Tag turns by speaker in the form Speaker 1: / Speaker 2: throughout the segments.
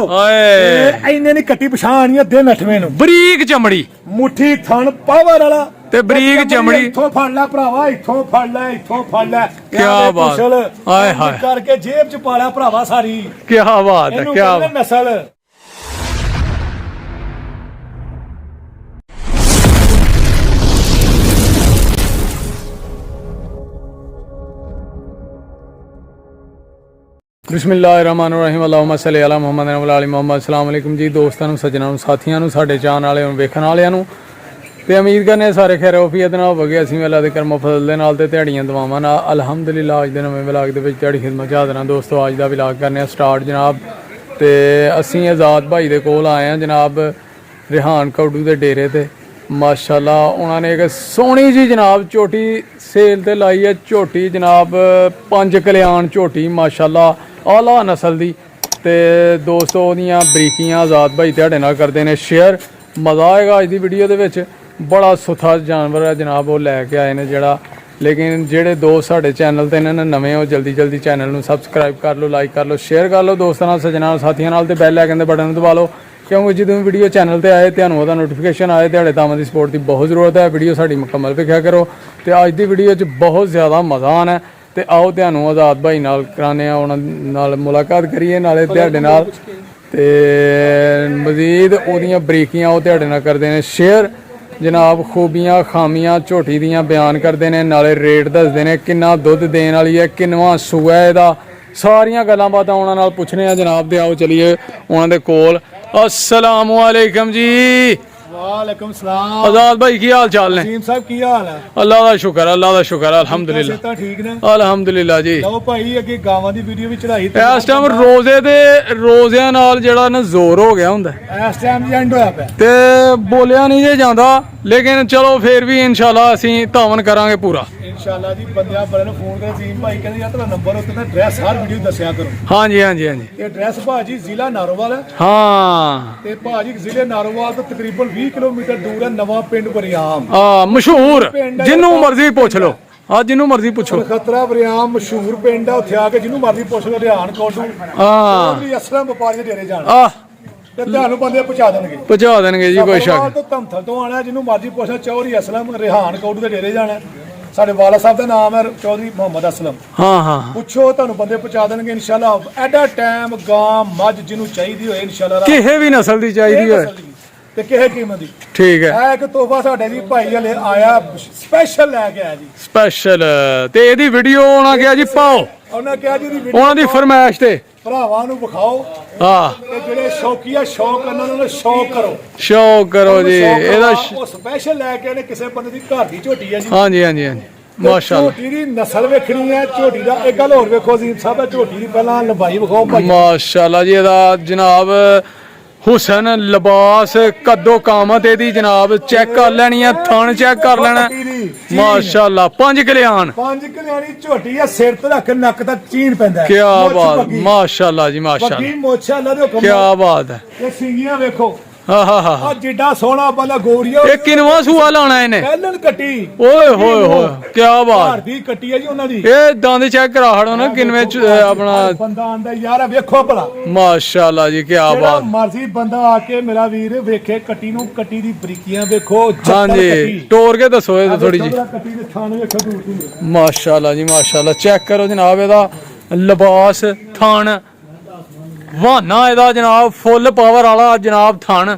Speaker 1: इन्ने नहीं कट्टी पछाण अद्धे नठवे नु
Speaker 2: बरीक चमड़ी
Speaker 1: मुट्ठी थन पावर वाला
Speaker 2: ते बरीक चमड़ी
Speaker 1: इथों फड़ लै भरावा इथों फड़ लै
Speaker 2: क्या बात हाय हाय
Speaker 1: करके जेब च पा लै भरावा सारी
Speaker 2: क्या बात है क्या
Speaker 1: नस्ल
Speaker 2: बिस्मिल्लाहिर्रहमानिर्रहीम अल्लाहुम्मा सल्ली अला मुहम्मद व अला मुहम्मद। अस्सलाम वालेकुम जी दोस्तों सज्जनों साथियों साडे चाहण वाले वेखण वालियां ते उम्मीद करने सारे खैर वफीयत नाल होवगे। असीं भी अल्लाह दे करम फज़ल दे नाल ते दिहाड़ियां दुआवां नाल अल्हम्दुलिल्लाह अज दे नवें व्लॉग दे विच तुहाडी खिदमत च हाज़र हां। दोस्तों अज दा व्लॉग करने स्टार्ट जनाब ते असीं आज़ाद भाई दे कोल आए हैं जनाब रिहान कौडू दे डेरे ते। माशाअल्लाह उन्होंने एक सोहनी जी जनाब झोटी सेल ते लाई है। झोटी जनाब 5 कल्याण झोटी माशाअल्लाह आला नस्ल दी ते दोस्तों ओदियां बरीकियां आज़ाद भाई तुहाडे नाल करदे ने शेयर। मज़ा आएगा अज दी वीडियो दे विच। बड़ा सुथा जानवर है जनाब वो लैके आए ने जेड़ा। लेकिन जेड़े दोस्त साडे चैनल ते ने नवें हो जल्दी जल्दी चैनल नूं सबसक्राइब कर लो, लाइक कर लो, शेयर कर लो दोस्तां नाल सज्जनां साथियां नाल ते बैल आइकन दे बटन दबा लो क्योंकि जो वीडियो चैनल पर आए तो वह नोटिफिकेशन आए। दिहाड़े तावां की सपोर्ट की बहुत जरूरत है। वीडियो साड़ी मुकम्मल देखा करो तो अज की वीडियो बहुत ज़्यादा मज़ा आना है। तो आओ तुहानूं आज़ाद भाई नाल कराने उन्हां मुलाकात करिए नाले तुहाडे नाल ते मजीद ओदियां बरीकियां वो तुहाडे नाल करदे ने शेयर जनाब। खूबियां खामियां झोटी दियां बयान करते हैं नाले रेट दसदे ने किन्ना दुध देने वाली है किन्नवां सूआ है इहदा सारियां गल्लां बातां उन्हां नाल पुछने आ जनाब। ते आओ चलिए उन्हां दे कोल। अस्सलामु अलैकुम जी।
Speaker 1: वालेकुम सलाम
Speaker 2: आज़ाद भाई की हाल चाल ने?
Speaker 1: वसीम साहब की हाल है?
Speaker 2: अल्लाह का शुक्र अल्हम्दुलिल्लाह
Speaker 1: ठीक ने
Speaker 2: अल्हम्दुलिल्लाह जी।
Speaker 1: लो भाई अगे गावां दी वीडियो भी चढ़ाई
Speaker 2: इस टाइम रोजे दे रोज़ियां नाल जेड़ा ना जोर हो गया हुंदा
Speaker 1: इस टाइम जी एंड होया पे
Speaker 2: ते बोलिया नहीं जे जांदा लेकिन चलो फिर भी इंशाल्लाह असीं तावन करांगे पूरा
Speaker 1: इंशाल्लाह जी। बंदियां बड़े ने फोन कर वसीम भाई कहंदे यार तेरा नंबर उत्ते ना एड्रेस हर वीडियो दस्या करो।
Speaker 2: हाँ जी हाँ जी हाँ जी।
Speaker 1: ये एड्रेस भाजी जिला नारोवाल है।
Speaker 2: हाँ
Speaker 1: ते भाजी जिले नारोवाल तो तकरीबन 20 किलोमीटर दूर है नवा पिंड बरियाम।
Speaker 2: मशहूर जिन्नू मर्जी पूछ लो। हाँ जिन्नू मर्जी पूछो।
Speaker 1: खतरा बरियाम मशहूर पिंड है। उत्थे आके जिन्नू मर्जी पूछ लो रिहान कौडू असलम व्यापारी दे डेरे जाना ते तुहानू बंदे पहुंचा देणगे
Speaker 2: जी कोई शक
Speaker 1: तो धमथल तो आना जिन्नू मर्जी पूछो चौधरी असलम रिहान कौडू दे डेरे जाना। साडे वाला साहब का नाम है चौधरी मोहम्मद असलम।
Speaker 2: हाँ हाँ
Speaker 1: पुछो तुहानू बंदे पहुंचा देणगे इंशाल्लाह। एडा टाइम गां मझ जिन्नू चाहिदी होए इंशाल्लाह
Speaker 2: किहे भी नस्ल दी चाहिदी होए
Speaker 1: ते किहे कीमत दी
Speaker 2: ठीक है।
Speaker 1: एक तोहफा साडे जी भाई हले आया स्पेशल लेके आया जी
Speaker 2: स्पेशल ते एदी वीडियो उन्हां कहा जी पाओ
Speaker 1: उन्हां कहा जी
Speaker 2: उन्हां दी फरमाइश ते
Speaker 1: भरावां नूं विखाओ।
Speaker 2: हाँ
Speaker 1: ते जेड़े शौकीया शौक करन उन्हां नूं शौक करो
Speaker 2: जी एदा
Speaker 1: स्पेशल लेके आने किसे बंदे दी घर दी झोटी है जी।
Speaker 2: हाँ जी हाँ जी हाँ जी माशाअल्लाह।
Speaker 1: झोटी दी नस्ल वेखनी है झोटी दा एक गल होर वेखो अजीम साहब झोटी दी पहला लंबाई विखाओ भाई
Speaker 2: माशाअल्लाह जी एदा जनाब हुसन लिबास कद्दो कामत एदी जनाब चेक कर लेनी है थन चेक कर लेना माशाअल्लाह। 5 कल्याण
Speaker 1: झोटी है सिर तो रख नक तक चीन पैंदा
Speaker 2: क्या बात माशाअल्लाह जी माशाअल्लाह क्या बात है।
Speaker 1: सिंगियां वेखो
Speaker 2: हाँ हाँ हाँ
Speaker 1: जिड्डा सोहना बंदा गोरिया
Speaker 2: ये किनवा सूआ लाना इन्हें
Speaker 1: पहलन कट्टी
Speaker 2: ओए होए होए क्या बात
Speaker 1: दी कट्टी है जी उन्हां दी।
Speaker 2: ये दंद चेक करा हड़ो ना किनवे अपना
Speaker 1: बंदा आंदा यार वेखो भला
Speaker 2: माशाअल्लाह जी क्या बात।
Speaker 1: मर्जी बंदा आके मेरा वीर वेखे कट्टी नु कट्टी दी बरीकियां वेखो।
Speaker 2: हाँ जी टोर के दसो ये थोड़ी जी
Speaker 1: कट्टी दे थान वेखो दूर दूर
Speaker 2: माशाअल्लाह जी माशाअल्लाह। चेक करो जनाब एदा लिबास थान वाना एदा जनाब फुल पावर वाला जनाब थान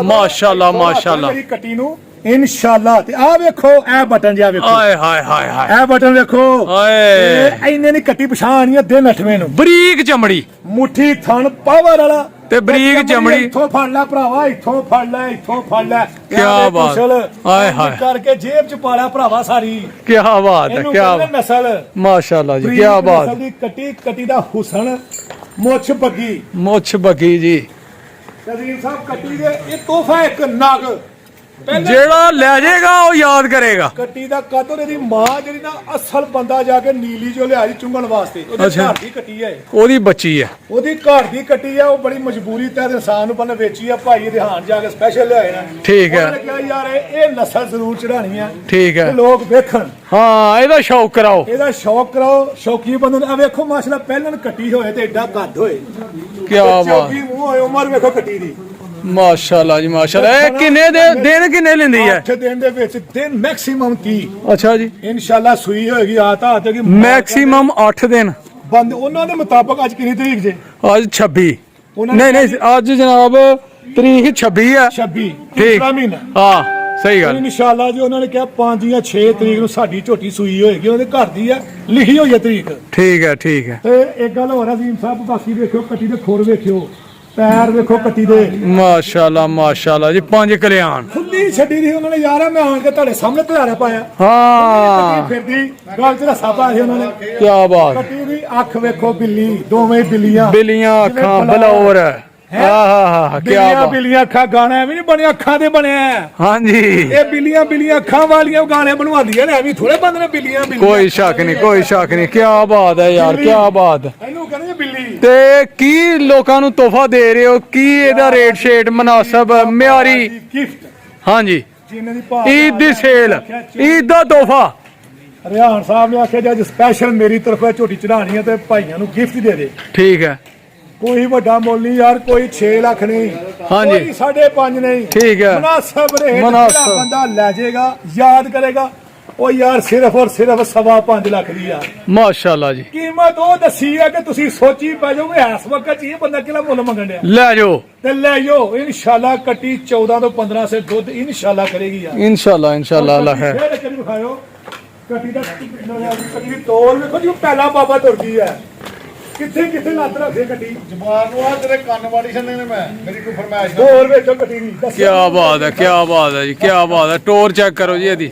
Speaker 2: माशाअल्लाह माशाअल्लाह।
Speaker 1: कट्टी नु इंशाल्लाह ते आ वेखो ए बटन जा वेखो
Speaker 2: हाय हाय हाय हाय
Speaker 1: ए बटन वेखो
Speaker 2: हाय
Speaker 1: इन्ने नहीं कट्टी पछाण अद्धे नठवे नु
Speaker 2: बरीक चमड़ी
Speaker 1: मुट्ठी थन पावर वाला
Speaker 2: ते बरीक चमड़ी
Speaker 1: इथों फड़ लै भरावा इथों फड़ लै
Speaker 2: क्या बात हाय हाय
Speaker 1: करके जेब च पा लै भरावा सारी क्या
Speaker 2: बात है क्या
Speaker 1: नस्ल
Speaker 2: माशाअल्लाह जी क्या बात।
Speaker 1: कट्टी दा हुसन मुछ बगी
Speaker 2: जी
Speaker 1: नज़ीर साहब कट्टी दे ये तोहफा एक नग
Speaker 2: जेड़ा ले जाएगा वो याद करेगा।
Speaker 1: कट्टी दा कद दी मां जेड़ी ना असल बंदा जाके नीली जो लिया चुंगण वास्ते ओदी घर दी कट्टी है
Speaker 2: ओदी बच्ची है
Speaker 1: ओदी घर दी कट्टी है वो बड़ी मजबूरी ते इंसान नु पहले वेची है भाई रिहान जाके स्पेशल ले आए ना
Speaker 2: ठीक है।
Speaker 1: उन्होंने कहा यार ये नस्ल जरूर चढ़ानी है
Speaker 2: ठीक है
Speaker 1: लोग वेखण
Speaker 2: हाँ एदा शौक कराओ
Speaker 1: शौकी बंदे ने वेखो माशाल्लाह पहलन कट्टी होए ते एडा कद होए
Speaker 2: क्या बात
Speaker 1: ਓਏ ਉਮਰ ਵੇਖੋ ਕੱਟੀ ਦੀ
Speaker 2: ਮਾਸ਼ਾਅੱਲਾ ਜੀ ਮਾਸ਼ਾਅੱਲਾ। ਇਹ ਕਿੰਨੇ ਦੇ ਦਿਨ ਕਿੰਨੇ ਲੈਂਦੀ ਹੈ?
Speaker 1: 8 ਦਿਨ ਦੇ ਵਿੱਚ ਦਿਨ ਮੈਕਸਿਮਮ 30।
Speaker 2: ਅੱਛਾ ਜੀ,
Speaker 1: ਇਨਸ਼ਾਅੱਲਾ ਸੂਈ ਹੋਏਗੀ ਆ ਜਾਏਗੀ
Speaker 2: ਮੈਕਸਿਮਮ 8 ਦਿਨ।
Speaker 1: ਬੰਦ ਉਹਨਾਂ ਦੇ ਮੁਤਾਬਕ ਅੱਜ ਕਿੰਨੀ ਤਰੀਕ ਜੇ?
Speaker 2: ਅੱਜ 26।
Speaker 1: ਉਹਨਾਂ ਨੇ
Speaker 2: ਨਹੀਂ ਅੱਜ ਜਨਾਬ ਤਰੀਕ 26 ਹੈ।
Speaker 1: 26
Speaker 2: ਠੀਕ
Speaker 1: ਤੀਸਰਾ ਮਹੀਨਾ।
Speaker 2: ਹਾਂ ਸਹੀ ਗੱਲ।
Speaker 1: ਇਨਸ਼ਾਅੱਲਾ ਜੀ ਉਹਨਾਂ ਨੇ ਕਿਹਾ 5 ਜਾਂ 6 ਤਰੀਕ ਨੂੰ ਸਾਡੀ ਝੋਟੀ ਸੂਈ ਹੋਏਗੀ। ਉਹਦੇ ਘਰ ਦੀ ਹੈ, ਲਿਖੀ ਹੋਈ ਹੈ ਤਰੀਕ।
Speaker 2: ਠੀਕ ਹੈ ਠੀਕ ਹੈ।
Speaker 1: ਤੇ ਇੱਕ ਗੱਲ ਹੋਰ ਅਜ਼ੀਮ ਸਾਹਿਬ, ਬਾਕੀ ਵੇਖਿਓ ਕੱਟੀ ਦੇ ਖੁਰ ਵੇਖਿਓ, ਪੈਰ ਵੇਖੋ ਕੱਟੀ ਦੇ
Speaker 2: ਮਾਸ਼ਾਅੱਲਾ ਮਾਸ਼ਾਅੱਲਾ ਜੀ। 5 ਕਲਿਆਣ
Speaker 1: ਖੁੱਲੀ ਛੱਡੀ ਦੀ ਉਹਨਾਂ ਨੇ ਯਾਰ। ਮੈਂ ਆਣ ਕੇ ਤੁਹਾਡੇ ਸਾਹਮਣੇ ਧਿਆਰਾ ਪਾਇਆ।
Speaker 2: ਹਾਂ
Speaker 1: ਫਿਰਦੀ ਗੱਲ ਚ ਰਸਾ ਪਾਇਆ ਸੀ ਉਹਨਾਂ ਨੇ।
Speaker 2: ਕੀ ਬਾਤ।
Speaker 1: ਕੱਟੀ ਦੀ ਅੱਖ ਵੇਖੋ ਬਿੱਲੀ, ਦੋਵੇਂ ਬਿੱਲੀਆਂ,
Speaker 2: ਬਿੱਲੀਆਂ ਅੱਖਾਂ ਬਲੌਰ। ਆਹਾ ਕੀ ਬਾਤ।
Speaker 1: ਬਿੱਲੀਆਂ ਅੱਖਾਂ ਗਾਣਾ ਐਵੇਂ ਨਹੀਂ ਬਣਿਆ, ਅੱਖਾਂ ਦੇ ਬਣਿਆ।
Speaker 2: ਹਾਂਜੀ
Speaker 1: ਇਹ ਬਿੱਲੀਆਂ ਅੱਖਾਂ ਵਾਲੀਆਂ ਗਾਣੇ ਬਣਵਾਉਂਦੀਆਂ ਨੇ, ਐਵੇਂ ਥੋੜੇ ਬੰਦੇ ਨੇ ਬਿੱਲੀਆਂ।
Speaker 2: ਕੋਈ ਸ਼ੱਕ ਨਹੀਂ ਕੋਈ ਸ਼ੱਕ ਨਹੀਂ। ਕੀ ਬਾਤ ਹੈ ਯਾਰ, ਕੀ ਬਾਤ।
Speaker 1: ਇਹਨੂੰ ਕਹਿੰਦੇ ਬਿੱਲੀ।
Speaker 2: ਤੇ ਕੀ ਲੋਕਾਂ ਨੂੰ ਤੋਹਫਾ ਦੇ ਰਹੇ ਹੋ? ਕੀ ਇਹਦਾ ਰੇਟ ਸ਼ੇਟ ਮੁਨਾਸਬ ਮਿਆਰੀ?
Speaker 1: ਗਿਫਟ
Speaker 2: ਹਾਂਜੀ,
Speaker 1: ਜਿੰਨੇ ਦੀ ਭਾਅ
Speaker 2: ਈਦ ਦੀ ਸੇਲ, ਈਦ ਦਾ ਤੋਹਫਾ।
Speaker 1: ਰਿਹਾਨ ਸਾਹਿਬ ਨੇ ਆਖਿਆ ਜੇ ਸਪੈਸ਼ਲ ਮੇਰੀ ਤਰਫੋਂ ਝੋਟੀ ਚੜਾਣੀ ਹੈ ਤੇ ਭਾਈਆਂ ਨੂੰ ਗਿਫਟ ਦੇ ਦੇ।
Speaker 2: ਠੀਕ ਹੈ।
Speaker 1: ਕੋਈ ਵੱਡਾ ਮੁੱਲ ਨਹੀਂ ਯਾਰ, ਕੋਈ 6 ਲੱਖ ਨਹੀਂ,
Speaker 2: ਹਾਂਜੀ।
Speaker 1: ਕੋਈ 5.5 ਨਹੀਂ।
Speaker 2: ਠੀਕ ਹੈ।
Speaker 1: ਮੁਨਾਸਬ ਰੇਟ
Speaker 2: ਮੁਨਾਸਬ।
Speaker 1: ਜਿਹੜਾ ਬੰਦਾ ਲੈ ਜਾਏਗਾ, ਯਾਦ ਕਰੇਗਾ, ਉਹ ਯਾਰ ਸਿਰਫ ਔਰ ਸਿਰਫ 5.25 ਲੱਖ ਦੀ ਯਾਰ
Speaker 2: ਮਾਸ਼ਾਅੱਲਾ ਜੀ।
Speaker 1: ਕੀਮਤ ਉਹ ਦੱਸੀ ਹੈ ਕਿ ਤੁਸੀਂ ਸੋਚੀ ਪੈ ਜਾਓਗੇ ਇਸ ਵਕਤ ਇਹ ਬੰਦਾ ਕਿਹੜਾ ਮੁੱਲ ਮੰਗਣ ਡਿਆ।
Speaker 2: ਲੈ ਜਾਓ
Speaker 1: ਤੇ ਲੈ ਜਾਓ ਇਨਸ਼ਾਅੱਲਾ। ਕੱਟੀ 14 ਤੋਂ 15 ਸੇ ਦੁੱਧ ਇਨਸ਼ਾਅੱਲਾ ਕਰੇਗੀ ਯਾਰ।
Speaker 2: ਇਨਸ਼ਾਅੱਲਾ ਇਨਸ਼ਾਅੱਲਾ ਅੱਲਾ ਹੈ।
Speaker 1: ਫੇਰ ਇੱਕ ਵਾਰੀ ਵਿਖਾਇਓ ਕੱਟੀ ਦਾ ਕੱਟੀ ਦੀ ਤੋਰ ਵੇਖੋ ਜੀ। ਪਹਿਲਾ ਬਾਬਾ ਤੁਰ ਗਈ ਹੈ। ਕਿੱਥੇ ਲੱਤ ਰੱਖੇ ਕੱਟੀ
Speaker 3: ਜਮਾਨ ਨੂੰ ਆ ਤੇਰੇ ਕੰਨ ਵਾੜੀ ਛੰਨੇ ਨੇ। ਮੈਂ ਮੇਰੀ ਕੋਈ ਫਰਮਾਇਸ਼ ਨਾ।
Speaker 1: ਹੋਰ ਵੇਖੋ ਕੱਟੀ ਦੀ
Speaker 2: ਕੀ ਬਾਤ ਹੈ, ਕੀ ਬਾਤ ਹੈ ਜੀ, ਕੀ ਬਾਤ ਹੈ। ਟੋਰ ਚੈੱਕ ਕਰੋ ਜੀ, ਇਹਦੀ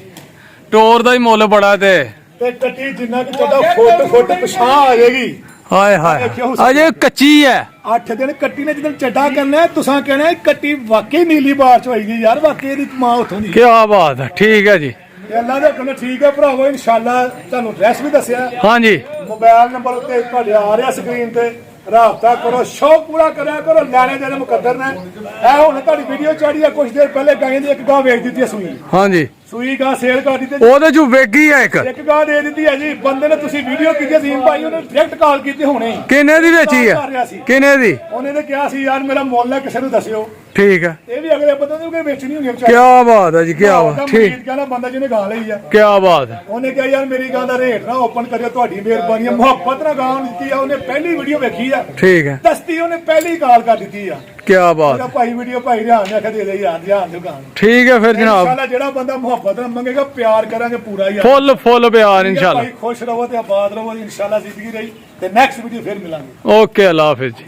Speaker 2: ਟੋਰ ਦਾ ਹੀ ਮੁੱਲ ਬੜਾ। ਤੇ
Speaker 1: ਕੱਟੀ ਜਿੰਨਾ ਕਿ ਤੁਹਾਡਾ ਫੁੱਟ ਪਿਛਾਂ ਆ ਜਾਏਗੀ।
Speaker 2: ਹਾਏ ਹਾਏ ਅਜੇ ਕੱਚੀ ਹੈ।
Speaker 1: 8 ਦਿਨ ਕੱਟੀ ਨੇ ਜਦੋਂ ਚੱਡਾ ਕਰਨਾ ਤੁਸੀਂ ਕਹਿਣਾ ਕੱਟੀ ਵਾਕਈ ਨੀਲੀ ਬਾਰ ਚ ਹੋਏਗੀ ਯਾਰ। ਵਾਕਈ ਇਹਦੀ ਮਾਂ ਉੱਥੋਂ ਦੀ।
Speaker 2: ਕੀ ਬਾਤ ਹੈ। ਠੀਕ ਹੈ ਜੀ।
Speaker 1: ਅੱਲਾ ਦੇ ਹੁਕਮ ਨਾਲ ਠੀਕ ਹੈ ਭਰਾਵੋ। ਇਨਸ਼ਾਅੱਲਾ ਤੁਹਾਨੂੰ ਐਡਰੈਸ ਵੀ ਦੱਸਿਆ।
Speaker 2: ਹਾਂਜੀ
Speaker 1: ਮੋਬਾਈਲ ਨੰਬਰ ਉੱਤੇ ਤੁਹਾਡੇ ਆ ਰਿਹਾ ਸਕਰੀਨ ਤੇ। ਰਾਬਤਾ ਕਰੋ, ਸ਼ੌਕ ਪੂਰਾ ਕਰਿਆ ਕਰੋ। ਲੈਣੇ ਦੇਣੇ ਮੁਕੱਦਰ ਨੇ। ਇਹ ਹੁਣ ਤੁਹਾਡੀ ਵੀਡੀਓ ਚਾੜੀ ਆ ਕੁਝ ਦੇਰ ਪਹਿਲੇ ਗਾਂ ਦੀ ਇੱਕ ਗਾਂ ਵੇਚ ਦਿੱਤੀ ਹੈ ਸੂਈ।
Speaker 2: ਹਾਂਜੀ
Speaker 1: ਸੂਈ ਗਾਂ ਸੇਲ ਕਰ ਦਿੱਤੀ।
Speaker 2: ਉਹਦੇ ਚ ਵੇਗੀ ਹੈ ਇੱਕ
Speaker 1: ਗਾਂ ਦੇ ਦਿੱਤੀ ਹੈ ਜੀ। ਬੰਦੇ ਨੇ ਤੁਸੀਂ ਵੀਡੀਓ ਕੀਤੀ ਅਜ਼ੀਮ ਭਾਈ, ਉਹਨੇ ਡਾਇਰੈਕਟ ਕਾਲ ਕੀਤੀ ਹੁਣੇ।
Speaker 2: ਕਿੰਨੇ ਦੀ ਵੇਚੀ ਹੈ? ਕਿੰਨੇ ਦੀ?
Speaker 1: ਉਹਨੇ ਤੇ ਕਿਹਾ ਸੀ ਯਾਰ ਮੇਰਾ ਮੁੱਲ ਹੈ, ਕਿਸੇ ਨੂੰ ਦੱਸਿਓ।
Speaker 2: ਠੀਕ ਹੈ।
Speaker 1: ਇਹ ਵੀ ਅਗਲੇ ਬੰਦੇ ਨੂੰ ਕਿ ਵੇਚਣੀ ਹੋਣੀ
Speaker 2: ਕੀ ਬਾਤ ਹੈ ਜੀ, ਕੀ ਬਾਤ। ਠੀਕ
Speaker 1: ਕਹਿੰਦਾ ਬੰਦਾ ਜਿਹਨੇ ਗਾਂ ਲਈ ਆ।
Speaker 2: ਕੀ ਬਾਤ ਹੈ।
Speaker 1: ਉਹਨੇ ਕਿਹਾ ਯਾਰ ਮੇਰੀ ਗਾਂ ਦਾ ਰੇਟ ਨਾ ਓਪਨ ਕਰਿਓ, ਤੁਹਾਡੀ ਮਿਹਰਬਾਨੀ ਹੈ। ਮੁਹੱਬਤ ਨਾਲ ਗਾਂ ਦਿੱਤੀ ਆ ਉਹਨੇ। ਪਹਿਲੀ ਵੀਡੀਓ ਵੇਖੀ ਆ।
Speaker 2: ਠੀਕ ਹੈ।
Speaker 1: ਦਸਤੀ ਉਹਨੇ ਪਹਿਲੀ ਕਾਲ ਕਰ ਦਿੱਤੀ ਆ।
Speaker 2: ਕੀ ਬਾਤ।
Speaker 1: ਮੇਰਾ ਭਾਈ ਵੀਡੀਓ ਭਾਈ ਰਿਹਾਨ ਨੇ ਆਖਿਆ ਦੇ ਦੇ ਯਾਰ ਧਿਆਨ ਦਿਓ ਗਾਂ।
Speaker 2: ਠੀਕ ਹੈ ਫਿਰ ਜਨਾਬ।
Speaker 1: ਇਨਸ਼ਾਅੱਲਾ ਜਿਹੜਾ ਬੰਦਾ ਮੁਹੱਬਤ ਨਾਲ ਮੰਗੇਗਾ ਪਿਆਰ ਕਰਾਂਗੇ ਪੂਰਾ ਯਾਰ।
Speaker 2: ਫੁੱਲ ਪਿਆਰ ਇਨਸ਼ਾਅੱਲਾ।
Speaker 1: ਭਾਈ ਖੁਸ਼ ਰਹੋ ਤੇ ਆਬਾਦ ਰਹੋ ਇਨਸ਼ਾਅੱਲਾ। ਜ਼ਿੰਦਗੀ ਰਹੀ ਤੇ ਨੈਕਸਟ ਵੀਡੀਓ ਫਿਰ ਮਿਲਾਂਗੇ।
Speaker 2: ਓਕੇ ਅੱਲਾ ਹਾਫਿਜ਼ ਜੀ।